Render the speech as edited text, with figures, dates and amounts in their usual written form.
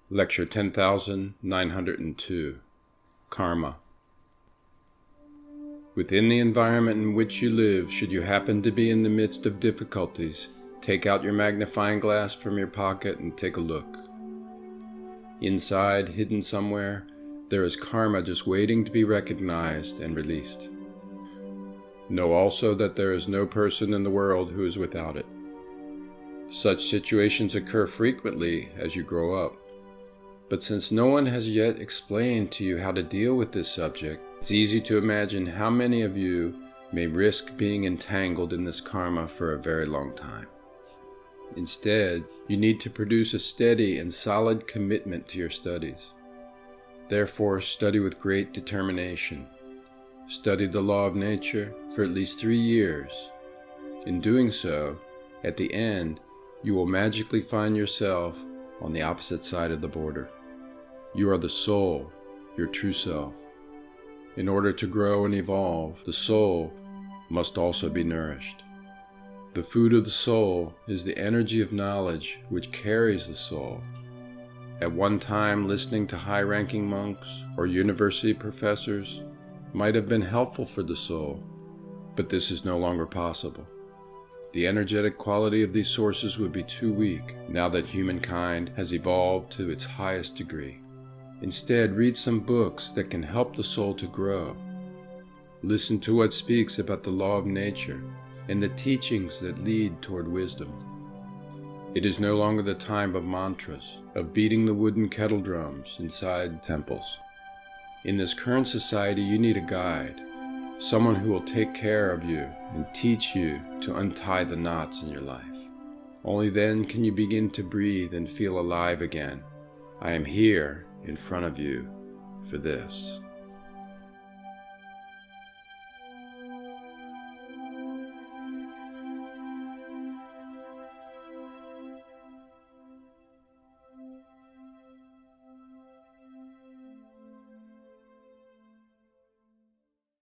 Lecture 10,902, Karma. Within the environment in which you live, should you happen to be in the midst of difficulties, take out your magnifying glass from your pocket and take a look. Inside, hidden somewhere, there is karma just waiting to be recognized and released. Know also that there is no person in the world who is without it. Such situations occur frequently as you grow up. But since no one has yet explained to you how to deal with this subject, it's easy to imagine how many of you may risk being entangled in this karma for a very long time. Instead, you need to produce a steady and solid commitment to your studies. Therefore, study with great determination. Study the law of nature for at least 3 years. In doing so, at the end, you will magically find yourself on the opposite side of the border. You are the soul, your true self. In order to grow and evolve, the soul must also be nourished. The food of the soul is the energy of knowledge which carries the soul. At one time, listening to high-ranking monks or university professors might have been helpful for the soul, but this is no longer possible. The energetic quality of these sources would be too weak now that humankind has evolved to its highest degree. Instead, read some books that can help the soul to grow. Listen to what speaks about the law of nature and the teachings that lead toward wisdom. It is no longer the time of mantras, of beating the wooden kettle drums inside temples. In this current society, you need a guide, someone who will take care of you and teach you to untie the knots in your life. Only then can you begin to breathe and feel alive again. I am here in front of you for this.